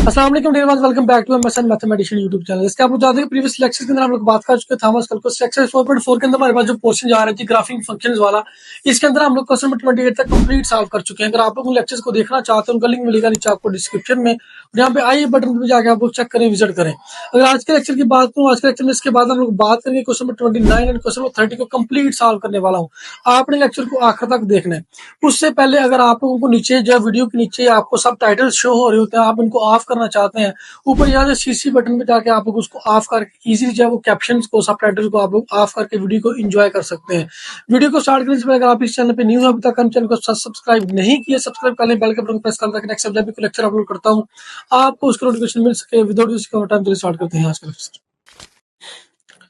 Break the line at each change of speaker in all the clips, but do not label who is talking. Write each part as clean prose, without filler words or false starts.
अस्सलाम वालेकुम dear one, welcome back to MSN mathematician YouTube channel. इसके आप लोग जानते हैं प्रीवियस लेक्चर के अंदर हम लोग बात कर चुके थे थॉमस कैलकुलस एक्सरसाइज 4.4 के अंदर हमारे पास जो क्वेश्चन जा रहे थे ग्राफिंग फंक्शंस वाला, इसके अंदर हम लोग क्वेश्चन नंबर 28 तक कंप्लीट सॉल्व कर चुके हैं। अगर आप लोग उन लेक्चर्स को देखना चाहते हैं उनका लिंक मिलेगा नीचे आपको डिस्क्रिप्शन में, और यहाँ पे आई बटन पे जाके आप लोग चेक करें, विजिट करें। अगर आज के लेक्चर की बात करूँ, आज के लेक्चर में इसके बाद हम लोग बात करेंगे question number 29 and question number 30 को कंप्लीट सॉल्व करने वाला हूँ। आपने लेक्चर को आखिर तक देखना है। उससे पहले अगर आप लोगों को नीचे जो वीडियो के नीचे आपको सब टाइटल शो हो रहे होते हैं, आप इनको ऑफ करना चाहते हैं, ऊपर यहाँ से सीसी बटन पे जाके आप लोग उसको ऑफ करके इजीली जो है वो कैप्शंस को, सब टाइटल्स को आप लोग ऑफ करके वीडियो को एंजॉय कर सकते हैं। वीडियो को स्टार्ट करने से पहले अगर आप इस चैनल पे न्यू हो, अभी तक हम चैनल को सब्सक्राइब नहीं किया, सब्सक्राइब कर लें, बेल के बटन को प्रेस कर ताकि नेक्स्ट जब भी कोई लेक्चर अपलोड करता हूँ आपको उसका नोटिफिकेशन मिल सके। विदाउट टाइम चलिए स्टार्ट करते हैं आज का लेक्चर।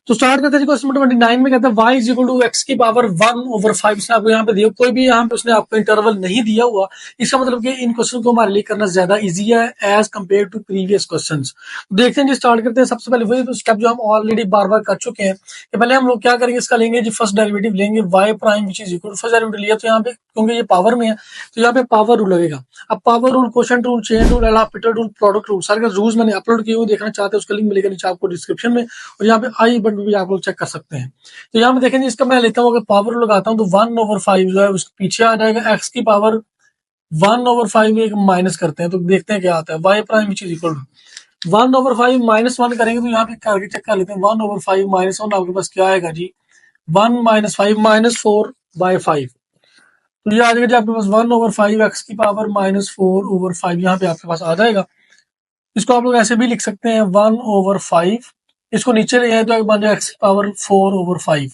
तो स्टार्ट करते हैं क्वेश्चन नंबर 29 में। कहता है y is equal to x की पावर 1/5। इसने आपको यहाँ पे दिया, कोई भी यहाँ पे उसने आपको इंटरवल नहीं दिया हुआ। इसका मतलब कि इन क्वेश्चन को हमारे लिए करना ज्यादा इजी है as compare to previous questions. देखते हैं जी, स्टार्ट करते हैं। सबसे पहले वही स्टेप जो हम ऑलरेडी बार बार कर चुके हैं कि पहले हम लोग क्या करेंगे, इसका लेंगे जी फर्स्ट डेरिवेटिव लेंगे y prime which is equal to, first derivative लिया तो यहाँ पे क्योंकि ये पावर में है तो यहाँ पे पावर रूल लगेगा। अब power rule, quotient rule, chain rule, L hospital rule, product rule, सारे रूल्स मैंने अपलोड किए हुए, देखना चाहते हैं उसका लिंक मिलेगा नीचे आपको डिस्क्रिप्शन में, और यहाँ पे आई बटन भी आप लोग चेक कर सकते हैं। तो यहाँ पे देखेंगे, इसका मैं लेता हूँ, अगर पावर रूल लगाता हूँ तो 1/5 जो है उसके पीछे आ जाएगा, एक्स की पावर 1/5 में एक माइनस करते हैं तो देखते हैं क्या आता है। Y prime which is equal to 1/5 -1 करेंगे तो यहाँ पे करके चेक कर लेते हैं। 1/5 -1 आपके पास क्या आएगा जी, 1 - 5 -4/5। तो ये आ जाएगा जी आपके पास 1/5 एक्स की पावर -4/5 यहाँ पे आपके पास आ जाएगा। इसको आप लोग ऐसे भी लिख सकते हैं 1/5, इसको नीचे ले आए तो बन जाए एक्स की पावर 4/5।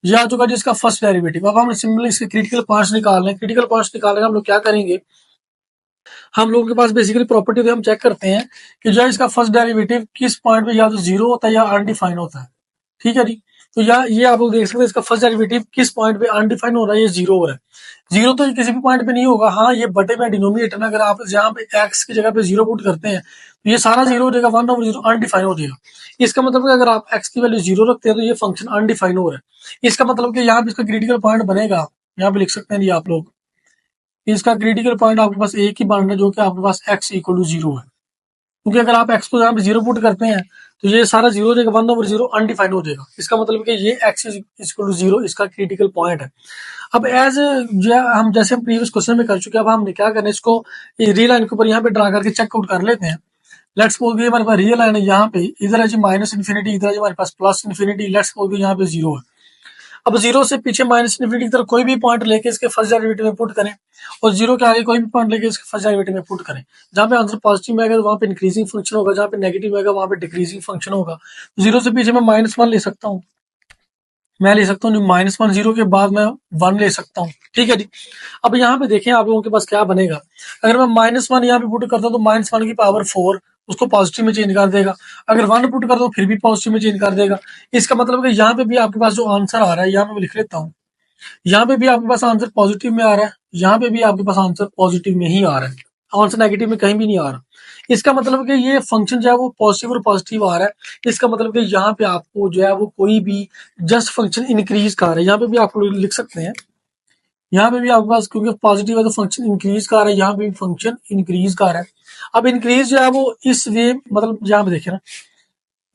ये आ चुका जिसका फर्स्ट डेरिवेटिव। अब हम सिंपली इसके क्रिटिकल पार्ट्स निकाल रहे हैं। क्रिटिकल पार्ट्स निकालने हम लोग क्या करेंगे, हम लोगों के पास बेसिकली प्रॉपर्टी हम चेक करते हैं कि जो है इसका फर्स्ट डेरिवेटिव किस पॉइंट पे या तो जीरो होता है या अनडिफाइन होता है। ठीक है जी, तो ये आप लोग देख सकते हैं इसका फर्स्ट डेरिवेटिव किस पॉइंट पे अनडिफाइन हो रहा है, ये जीरो हो रहा है। जीरो तो किसी भी पॉइंट पे नहीं होगा, हाँ ये बटे में डिनोमिनेटर में अगर आप जहाँ पे एक्स की जगह पे जीरो पुट करते हैं तो ये सारा जीरो हो जाएगा, 1/0 अनडिफाइन हो जाएगा। इसका मतलब कि अगर आप एक्स की वैल्यू जीरो रखते हैं तो ये फंक्शन अनडिफाइन हो रहा है। इसका मतलब कि यहाँ पे इसका क्रिटिकल पॉइंट बनेगा, यहाँ पे लिख सकते हैं जी आप लोग, इसका क्रिटिकल पॉइंट आपके पास एक ही बन रहा है जो कि आपके पास x इक्वल टू जीरो है। क्योंकि अगर आप x को यहाँ पे जीरो पुट करते हैं तो ये सारा जीरो हो जाएगा, 1/0 अनडिफाइन हो जाएगा। इसका मतलब कि ये x इक्वल टू जीरो इसका क्रिटिकल पॉइंट है। अब एज जो है हम जैसे हम प्रीवियस क्वेश्चन में कर चुके हैं, अब हमने क्या करना है, इसको रियल लाइन के ऊपर यहाँ पे ड्रा करके चेकआउट कर लेते हैं। लेट्स सपोज हमारे पास रियल लाइन है, यहाँ पे इधर है जी -इन्फिनिटी, इधर है हमारे पास +इन्फिनिटी। लेट्स सपोज यहाँ पे जीरो है। अब जीरो से पीछे -इन्फिनिटी की तरफ कोई भी पॉइंट लेके इसके फर्स्ट डेरिवेटिव में पुट करें, और जीरो के आगे कोई भी पॉइंट लेके इसके फर्स्ट डेरिवेटिव में पुट करें। जहाँ पे आंसर पॉजिटिव में आएगा तो वहाँ पे इंक्रीजिंग फंक्शन होगा, जहाँ पे नेगेटिव आएगा वहाँ पे डिक्रीजिंग फंक्शन होगा। जीरो से पीछे मैं -1 ले सकता हूँ, मैं ले सकता हूँ -1, जीरो के बाद मैं 1 ले सकता हूँ। ठीक है जी, अब यहाँ पे देखें आप लोगों के पास क्या बनेगा। अगर मैं -1 यहाँ पे पुट करता हूँ तो -1 की पावर 4 उसको पॉजिटिव में चेंज कर देगा। अगर 1 पुट करता हूँ फिर भी पॉजिटिव में चेंज कर देगा। इसका मतलब कि यहाँ पे भी आपके पास जो आंसर आ रहा है, यहाँ पे मैं लिख लेता हूँ, यहाँ पे भी आपके पास आंसर पॉजिटिव में आ रहा है, यहाँ पे भी आपके पास आंसर पॉजिटिव में ही आ रहा है, आंसर नेगेटिव में कहीं भी नहीं आ रहा। इसका मतलब कि ये फंक्शन जो है वो पॉजिटिव और पॉजिटिव आ रहा है। इसका मतलब कि यहाँ पे आपको जो है वो कोई भी जस्ट फंक्शन इंक्रीज का आ रहा है। यहाँ पे भी आप लोग लिख सकते हैं, यहाँ पे भी आपके पास क्योंकि पॉजिटिव है तो फंक्शन इंक्रीज का आ रहा है, यहाँ पे भी फंक्शन इंक्रीज का आ रहा है। अब इंक्रीज जो है वो इस वे, मतलब यहाँ पे देखिए ना,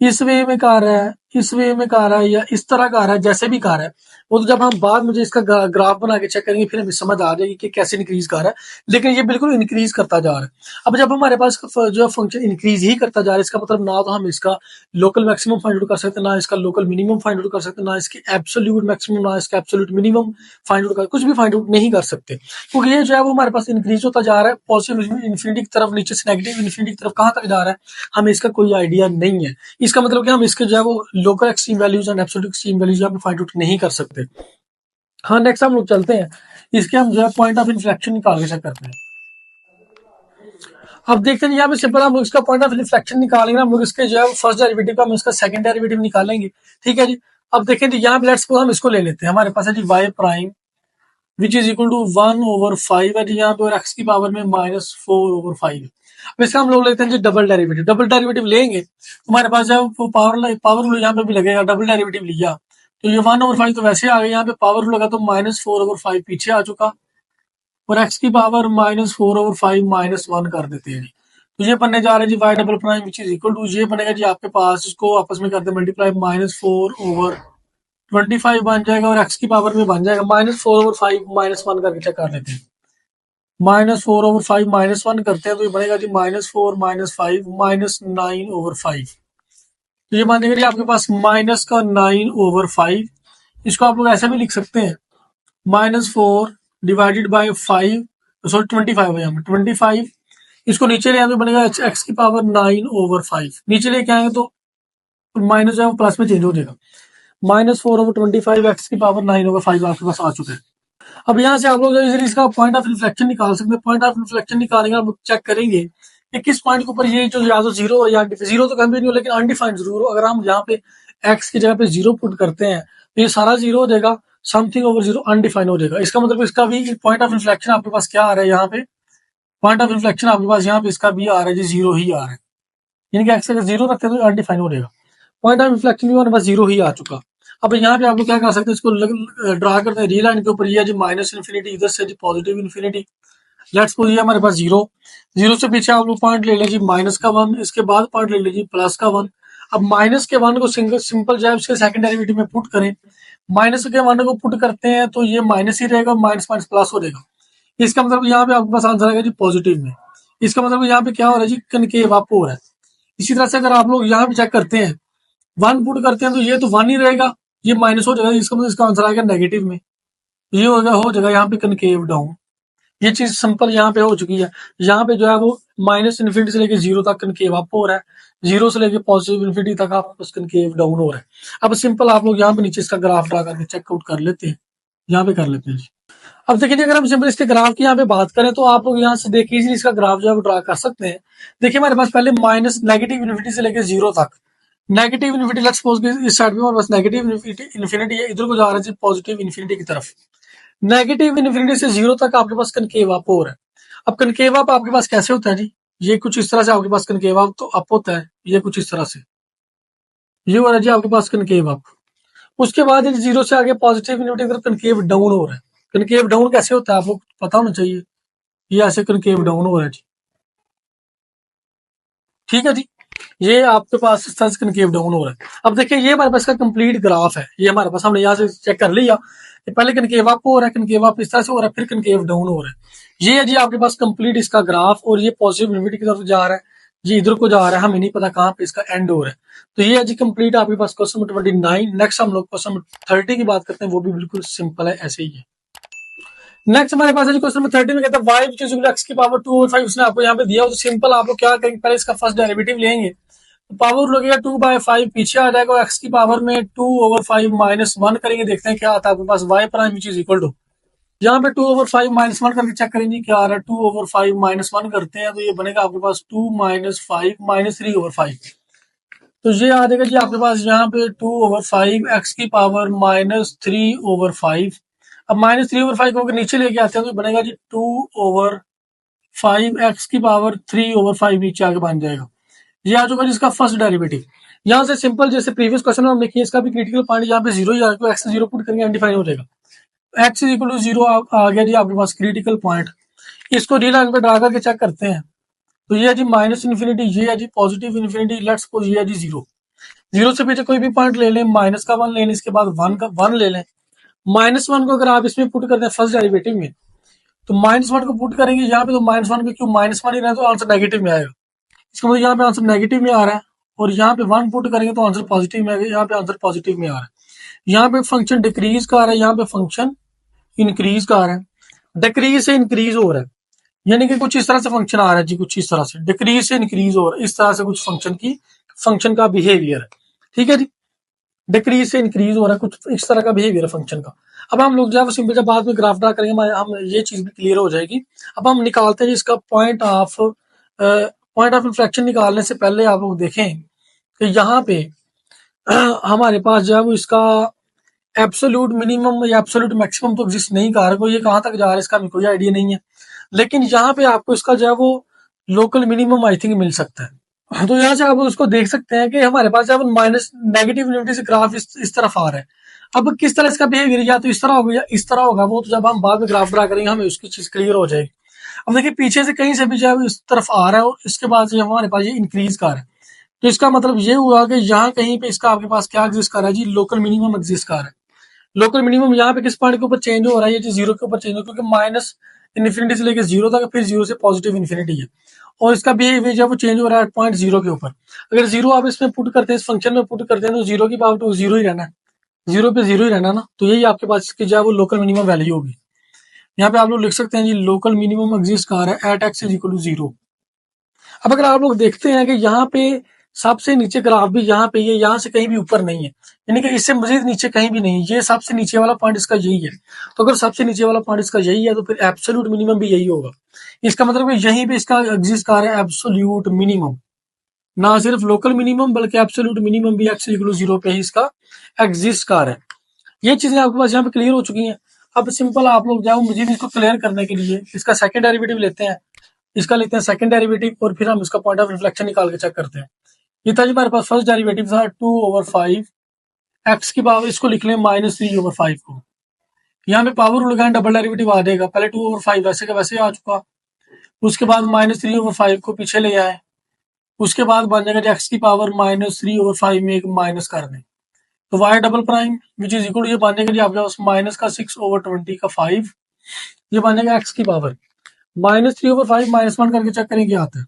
इस वे में का रहा है, इस वे में का रहा है, या इस तरह का रहा है, जैसे भी का रहा है वो तो जब हम बाद मुझे इसका ग्राफ बना के चेक करेंगे फिर हमें समझ आ जाएगी कि कैसे इंक्रीज कर रहा है। लेकिन ये बिल्कुल इंक्रीज करता जा रहा है। अब जब हमारे पास जो फंक्शन इंक्रीज ही करता जा रहा है, इसका मतलब ना तो हम इसका लोकल मैक्सिमम फाइंड आउट कर सकते, ना इसका लोकल मिनिमम फाइंड आउट कर सकते, ना इसकी एब्सोल्यूट मैक्सिमम, ना इसका एब्सोल्यूट मिनिमम फाइंड आउट कर, कुछ भी फाइंड आउट नहीं कर सकते। क्योंकि ये जो है वो हमारे पास इंक्रीज होता जा रहा है, पॉजिटिव इन्फिनिटी की तरफ, नीचे से नेगेटिव इन्फिनिटी की तरफ कहाँ तक जा रहा है हमें इसका कोई आइडिया नहीं है। इसका मतलब कि हम इसके जो है वो local extreme values and absolute extreme values यहाँ पे फाइंड आउट नहीं कर सकते। हाँ, नेक्स्ट हम लोग चलते हैं, इसके हम जो है पॉइंट ऑफ इन्फ्लेक्शन निकाल के चेक करते हैं। अब देखते हैं यहाँ पे सिंपल हम लोग इसका पॉइंट ऑफ इन्फ्लेक्शन निकालेंगे, हम लोग इसके जो है फर्स्ट डेरिवेटिव का हम इसका सेकंड डेरिवेटिव निकालेंगे। ठीक है जी, अब देखें जी यहाँ पे लेट्स सपोज हम इसको ले लेते हैं, हमारे पास है जी Y prime which is equal to 1/5 है जी यहाँ पे, और एक्स की पावर में -4/5 है। अब इसका हम लोग लेते हैं जी डबल डेरिवेटिव। डबल डेरिवेटिव लेंगे हमारे पास जो वो पावर यहाँ पे भी लगेगा, डबल डेरिवेटिव लिया तो ये 1/5 तो वैसे आ गया, यहाँ पे पावर लगा तो -4/5 पीछे आ चुका, और एक्स की पावर -4/5 -1 कर देते हैं। तो ये बनने जा रहा है जी y double prime which is equal to, ये बनेगा जी आपके पास, इसको आपस में करते मल्टीप्लाई, -4/25 बन जाएगा और x की पावर में बन जाएगा -4/5 -1 करके चेक कर लेते हैं। -4/5 -1 करते हैं तो ये बनेगा जी -4 -5 -9/5। तो ये बन जाएगा जी आपके पास माइनस का 9/5। इसको आप लोग ऐसा भी लिख सकते हैं, -4 डिवाइडेड बाई 5, सॉरी 25 है यहाँ पे 25। इसको नीचे ले आए तो बनेगा x की पावर 9/5। नीचे लेके आएंगे तो माइनस जो है वो प्लस में चेंज हो जाएगा। -4/25 x की पावर 9/5 आपके पास आ चुका है। अब यहाँ से आप लोग इजीली इसका पॉइंट ऑफ रिफ्लेक्शन निकाल सकते हैं। पॉइंट ऑफ रिफ्लेक्शन निकालेंगे, आप चेक करेंगे कि किस पॉइंट के ऊपर ये जो या तो जीरो या जीरो तो कभी नहीं हो लेकिन अनडिफाइंड जरूर हो। अगर हम यहाँ पे x की जगह पे जीरो पुट करते हैं तो ये सारा जीरो हो जाएगा, समथिंग ओवर जीरो अनडिफाइंड हो जाएगा। इसका मतलब इसका भी पॉइंट ऑफ रिफ्लेक्शन आपके पास क्या आ रहा है, यहाँ पे पॉइंट ऑफ रिफ्लेक्शन आपके पास यहाँ पे इसका भी आ रहा है जी, जीरो ही आ रहा है। यानी कि एक्स अगर जीरो रखते हैं तो अनडिफाइंड हो जाएगा। पॉइंट ऑफ रिफ्लेक्शन भी हमारे पास जीरो ही आ चुका। अब यहाँ पे आप लोग क्या कर सकते हैं, इसको ड्रा करते हैं। री लाइन के ऊपर ये है जी -इन्फिनिटी, इधर से जी पॉजिटिव इन्फिनिटी। लेट्स सपोज ये हमारे पास जीरो, जीरो से पीछे आप लोग पॉइंट ले लें जी -1, इसके बाद पॉइंट ले लें जी +1। अब -1 को सिंपल जो है उसके सेकंड डेरिवेटिव में पुट करें। -1 को पुट करते हैं तो ये माइनस ही रहेगा, माइनस माइनस प्लस हो जाएगा। इसका मतलब यहाँ पे आपके पास आंसर आएगा जी पॉजिटिव में। इसका मतलब यहाँ पे क्या हो रहा है जी, कनकेव अप हो रहा है। इसी तरह से अगर आप लोग यहाँ पे चेक करते हैं, 1 पुट करते हैं तो ये तो 1 ही रहेगा, ये माइनस हो जाएगा। इसका मतलब इसका आंसर आएगा नेगेटिव में। ये हो जाएगा यहाँ पे कनकेव डाउन। ये चीज सिंपल यहाँ पे हो चुकी है। यहाँ पे जो है वो -इन्फिनिटी से लेके जीरो तक कनकेव अप हो रहा है, जीरो से लेके पॉजिटिव इन्फिनिटी तक आप कनकेव डाउन हो रहा है। अब सिंपल आप लोग यहाँ पे नीचे इसका ग्राफ ड्रा करके चेकआउट कर लेते हैं, यहाँ पे कर लेते हैं जी। अब देखिए अगर हम सिंपल इसके ग्राफ की यहाँ पे बात करें तो आप लोग यहाँ से देखिए इजीली इसका ग्राफ जो है वो ड्रा कर सकते हैं। देखिए हमारे पास पहले नेगेटिव इन्फिनिटी से लेके जीरो तक, नेगेटिव इन्फिनिटी लेट्स सपोज इस साइड में हमारे पास नेगेटिव इन्फिनिटी है, इधर को जा रहा है पॉजिटिव इन्फिनिटी की तरफ। नेगेटिव इन्फिनिटी से जीरो तक आपके पास कनकेव अप हो रहा है। अब कनकेव अप आपके पास कैसे होता है जी, ये कुछ इस तरह से आपके पास कनकेव अप तो अप होता है, ये कुछ इस तरह से, ये हो रहा है जी आपके पास कनकेव अप। उसके बाद जीरो से आगे पॉजिटिव इन्फिनिटी की तरफ कनकेव डाउन हो रहा है। कनकेव डाउन कैसे होता है आपको पता होना चाहिए, ये ऐसे कनकेव डाउन हो रहा है जी, ठीक है जी। ये आपके पास इस तरह से कनकेव डाउन हो रहा है। अब देखिए ये हमारे पास का कंप्लीट ग्राफ है, ये हमारे पास हमने यहाँ से चेक कर लिया। पहले कनकेव अप हो रहा है, कनकेव अप इस तरह से हो रहा है, फिर कनकेव डाउन हो रहा है। ये है जी आपके पास कंप्लीट इसका ग्राफ, और ये पॉजिटिव इन्फिनिटी की तरफ जा रहा है, ये इधर को जा रहा है, हमें नहीं पता कहाँ पे इसका एंड हो रहा है। तो ये है जी कंप्लीट आपके पास क्वेश्चन नंबर 29। नेक्स्ट हम लोग क्वेश्चन नंबर 30 की बात करते हैं, वो भी बिल्कुल सिंपल है, ऐसे ही है। नेक्स्ट हमारे पास है क्वेश्चन नंबर 30 में कहता है y which is equal to x की पावर 2/5 उसने आपको यहाँ पे दिया हो। तो सिंपल आप लोग क्या करेंगे, पहले इसका फर्स्ट डेरिवेटिव लेंगे, तो पावर लगेगा 2/5 पीछे आ जाएगा, x की पावर में 2/5 -1 करेंगे, देखते हैं क्या आता है आपके पास y prime which is equal to, यहाँ पे 2/5 -1 करके चेक करेंगे क्या आ रहा है। 2/5 -1 करते हैं तो ये बनेगा आपके पास 2 - 5 -3/5। तो ये आ जाएगा जी आपके पास यहाँ पे 2/5 x की पावर -3/5। अब -3/5 को अगर नीचे लेके आते हैं तो बनेगा जी 2/5 x की पावर 3/5 नीचे आके बन जाएगा। ये आ चुका जिसका फर्स्ट डेरिवेटिव। यहाँ से सिंपल जैसे प्रीवियस क्वेश्चन में हमने किया, इसका भी क्रिटिकल पॉइंट यहाँ पे जीरो ही आ गया, एक्स जीरो पुट करेंगे अनडिफाइन हो जाएगा। X is equal to zero आ गया जी आपके पास क्रिटिकल पॉइंट। इसको डी लाइन पे ड्रा करके चेक करते हैं तो ये है जी -इन्फिनिटी, ये है जी पॉजिटिव इन्फिनिटी, लेट्स सपोज ये है जी जीरो। जीरो से पीछे कोई भी पॉइंट ले लें, माइनस का 1 ले लें, इसके बाद 1 का 1 ले लें। -1 को अगर आप इसमें पुट करते हैं फर्स्ट डेरिवेटिव में, तो -1 को पुट करेंगे यहाँ पे, तो -1 को क्यों -1 ही रहे तो आंसर नेगेटिव में आएगा। इसका मतलब यहाँ पे आंसर नेगेटिव में आ रहा है, और यहाँ पे 1 पुट करेंगे तो आंसर पॉजिटिव में आएगा, यहाँ पे आंसर पॉजिटिव में आ रहा है। यहाँ पे फंक्शन डिक्रीज का आ रहा है, यहाँ पे फंक्शन इंक्रीज का आ रहा है। डिक्रीज से इंक्रीज हो रहा है, यानी कि कुछ इस तरह से फंक्शन आ रहा है जी, कुछ इस तरह से डिक्रीज से इंक्रीज हो रहा है, इस तरह से कुछ फंक्शन का बिहेवियर है, ठीक है जी। डिक्रीज से इंक्रीज हो रहा है, कुछ इस तरह का बिहेवियर है फंक्शन का। अब हम लोग जो है सिंपल जब बाद में ग्राफ ड्रा करेंगे हम ये चीज भी क्लियर हो जाएगी। अब हम निकालते हैं इसका पॉइंट ऑफ रिफ्लेक्शन निकालने से पहले आप लोग देखें कि यहाँ पे हमारे पास जो है वो इसका एब्सोल्यूट मिनिमम या एब्सोल्यूट मैक्सिमम तो एग्जिस्ट नहीं कर रहा, ये कहाँ तक जा रहा है इसका हमें कोई आइडिया नहीं है। लेकिन यहाँ पे आपको इसका जो है वो लोकल मिनिमम आई थिंक मिल सकता है। तो यहाँ से आप उसको देख सकते हैं कि हमारे पास जब नेगेटिव इन्फिनिटी से ग्राफ इस तरफ आ रहा है। अब किस तरह इसका बिहेवियर, या तो इस तरह होगा या इस तरह होगा, वो तो जब हम बाद में ग्राफ ड्रा करेंगे हमें उसकी चीज क्लियर हो जाएगी। अब देखिए पीछे से कहीं से भी जो है इस तरफ आ रहा है और इसके बाद जो है हमारे पास ये इंक्रीज कर रहा है। तो इसका मतलब ये हुआ कि यहाँ कहीं पे इसका आपके पास क्या एग्जिस्ट कर रहा है जी, लोकल मिनिमम एग्जिस्ट कर रहा है। लोकल मिनिमम यहाँ पे किस पॉइंट के ऊपर चेंज हो रहा है, ये जो जीरो के ऊपर चेंज हो, क्योंकि माइनस इन्फिनिटी से लेकर जीरो तक, फिर जीरो से पॉजिटिव इन्फिनिटी है। और इसका बिहेवियर जब वो चेंज हो रहा है पॉइंट जीरो के ऊपर, अगर जीरो आप इसमें पुट करते हैं, इस फंक्शन में पुट करते हैं, तो जीरो की पावर तो जीरो ही रहना है, जीरो पे जीरो ही रहना ना। तो यही आपके पास इसकी जो है वो लोकल मिनिमम वैल्यू होगी। यहाँ पे आप लोग लिख सकते हैं जी, लोकल मिनिमम एग्जिस्ट कर रहा है at x is equal to zero. अब अगर आप लोग देखते हैं कि यहाँ पे सबसे नीचे ग्राफ भी यहाँ पे, ये यहाँ से कहीं भी ऊपर नहीं है, यानी कि इससे मजीद नीचे कहीं भी नहीं, ये सबसे नीचे वाला पॉइंट इसका यही है। तो अगर सबसे नीचे वाला पॉइंट इसका यही है, तो फिर एब्सोल्यूट मिनिमम भी यही होगा। इसका मतलब है यहीं पे इसका एग्जिस्ट कर रहा है एब्सोल्यूट मिनिमम, ना सिर्फ लोकल मिनिमम बल्कि एब्सोल्यूट मिनिमम भी एक्स इक्वल टू जीरो पे ही इसका एग्जिस्ट कर रहा है। ये चीजें आपके पास यहाँ पे क्लियर हो चुकी हैं। अब सिंपल आप लोग जाओ, मजीद इसको क्लियर करने के लिए इसका सेकंड डेरिवेटिव लेते हैं, इसका लेते हैं सेकंड डेरिवेटिव, और फिर हम इसका पॉइंट ऑफ रिफ्लेक्शन निकाल के चेक करते हैं। ये था जी हमारे पास फर्स्ट डेरिवेटिव था 2/5 एक्स की पावर, इसको लिख लें -3/5 को। यहाँ पे पावर उड़ गया, डबल डेरिवेटिव आ जाएगा, पहले 2/5 वैसे का वैसे आ चुका, उसके बाद -3/5 को पीछे ले आए, उसके बाद बन जाएगा एक्स की पावर -3/5 में एक माइनस कर दें, तो y double prime which is equal, ये बन जाएगा जी आपके पास माइनस का 6/20 का 5, ये बन जाएगा एक्स की पावर। -3/5 -1 करके चेक करें क्या आता है,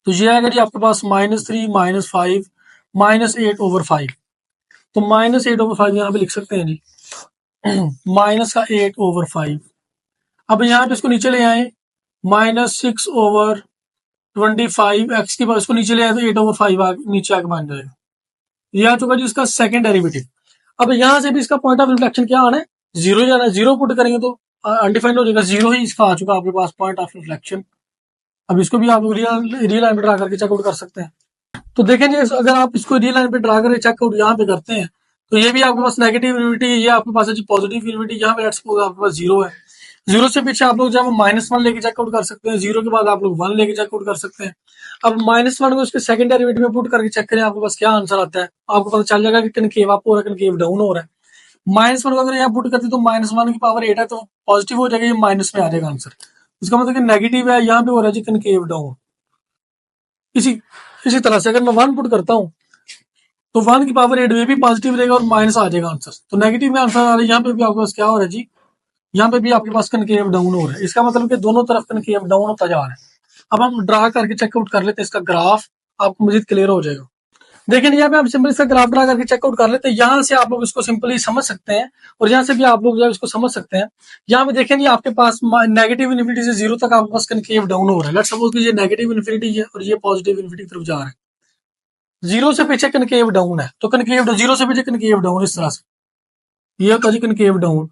तो ये आएगा जी आपके पास -3 -5 -8/5। तो -8/5 यहाँ पे लिख सकते हैं जी, माइनस का 8/5। अब यहाँ पे इसको नीचे ले आए, -6/25 एक्स की पावर, इसको नीचे ले आए तो 8/5 नीचे आके बन जाएगा। ये आ चुका जी इसका सेकंड डेरिवेटिव। अब यहाँ से भी इसका पॉइंट ऑफ रिफ्लेक्शन क्या आना है, जीरो ही आना है। जीरो पुट करेंगे तो अनडिफाइंड हो जाएगा, जीरो ही इसका आ चुका आपके पास पॉइंट ऑफ रिफ्लेक्शन। अब इसको भी आप रियल लाइन पे ड्रा करके चेकआउट कर सकते हैं। तो देखें जी, अगर आप इसको रियल लाइन पे ड्रा करके चेकआउट यहाँ पे करते हैं, तो ये भी आपके पास नेगेटिव इन्फिनिटी, ये आपके पास है जी पॉजिटिव इन्फिनिटी। यहाँ पे लेट्स सपोज आपके पास जीरो है, जीरो से पीछे आप लोग जब -1 लेके चेकआउट कर सकते हैं, जीरो के बाद आप लोग 1 लेके चेकआउट कर सकते हैं। अब -1 को उसके सेकंड डेरिवेटिव में पुट करके चेक करें, आपके पास क्या आंसर आता है, आपको पता चल जाएगा कि कनकेव अप हो रहा है, कनकेव डाउन हो रहा है। -1 को अगर यहाँ पुट करते तो -1 की पावर 8 है, तो पॉजिटिव हो जाएगा, ये माइनस में आ जाएगा आंसर। इसका मतलब कि नेगेटिव है, यहाँ पे हो रहा है जी कनकेव डाउन। इसी इसी तरह से अगर मैं 1 पुट करता हूँ, तो 1 की पावर 8 में भी पॉजिटिव रहेगा और माइनस आ जाएगा आंसर। तो नेगेटिव में आंसर आ रहा है, यहाँ पे भी आपके पास क्या हो रहा है जी, यहाँ पे भी आपके पास कनकेव डाउन हो रहा है। इसका मतलब कि दोनों तरफ कनकेव डाउन होता जा रहा है। अब हम ड्रा करके चेकआउट कर लेते हैं इसका ग्राफ, आपको मजीद क्लियर हो जाएगा। देखिए यहाँ पे आप सिंपल इसका ग्राफ ड्रा करके चेकआउट कर लेते हैं, यहाँ से आप लोग इसको सिंपली समझ सकते हैं, और यहाँ से भी आप लोग जो है इसको समझ सकते हैं। यहाँ पे देखें जी आपके पास नेगेटिव इन्फिनिटी से जीरो तक आपके पास कनकेव डाउन हो रहा है। लेट्स सपोज कि ये नेगेटिव इन्फिनिटी है और ये पॉजिटिव इन्फिनिटी की तरफ जा रहा है। जीरो से पीछे कनकेव डाउन है, तो कनकेव जीरो से पीछे कनकेव डाउन, इस तरह से ये होता है कनकेव डाउन।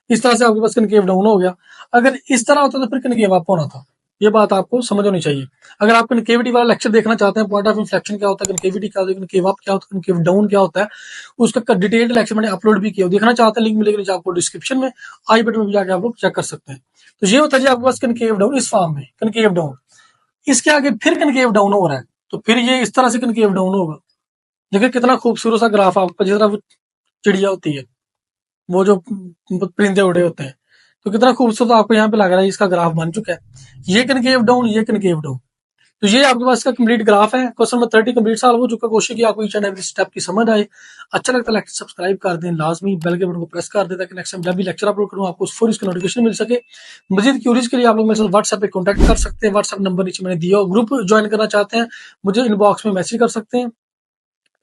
इस तरह से आपके पास कनकेव डाउन हो गया। अगर इस तरह होता तो फिर कनकेव अप होना था। ये बात आपको समझ होनी चाहिए। अगर आप कनकेविटी वाला लेक्चर देखना चाहते हैं, पॉइंट ऑफ रिफ्लेक्शन क्या होता है, कनकेविटी क्या होती है, कनकेव अप क्या होता है, कनकेव डाउन क्या होता है, उसका डिटेल्ड लेक्चर मैंने अपलोड भी किया, देखना चाहते हैं लिंक मिलेगा नीचे आपको डिस्क्रिप्शन में, आई बटन में भी जाकर आप लोग चेक कर सकते हैं। तो ये होता है जी आपके पास कनकेव डाउन इस फॉर्म में, कनकेव डाउन। इसके आगे फिर कनकेव डाउन हो रहा है, तो फिर ये इस तरह से कनकेव डाउन होगा। देखिए कितना खूबसूरत सा ग्राफ आपका, जिस तरह चिड़िया होती है, वो जो परिंदे उड़े होते हैं, तो कितना खूबसूरत आपको यहाँ पे लग रहा है, इसका ग्राफ बन चुका है। ये कनकेव डाउन, ये कनकेव डाउन। तो ये आपके पास इसका कंप्लीट ग्राफ है। क्वेश्चन नंबर 30 कंप्लीट सॉल्व हो चुका। कोशिश की आपको ईच एंड एवरी स्टेप की समझ आए। अच्छा लगता है सब्सक्राइब कर दें, लाजमी बेल के बटन को प्रेस कर दें, ताकि नेक्स्ट टाइम जब भी लेक्चर अपलोड करूँ आपको फुल इसका नोटिफिकेशन मिल सके। मजीद क्यूरीज के लिए आप लोग मेरे साथ व्हाट्सएप पे कॉन्टैक्ट कर सकते हैं, व्हाट्सएप नंबर नीचे मैंने दिया। ग्रुप ज्वाइन करना चाहते हैं, मुझे इनबॉक्स में मैसेज कर सकते हैं।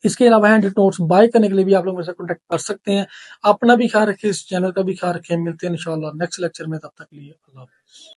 इसके अलावा हैंड नोट्स बाय करने के लिए भी आप लोग मेरे से कॉन्टैक्ट कर सकते हैं। अपना भी ख्याल रखिए, इस चैनल का भी ख्याल रखिए। मिलते हैं इंशाल्लाह नेक्स्ट लेक्चर में, तब तक के लिए अल्लाह हाफ़िज़।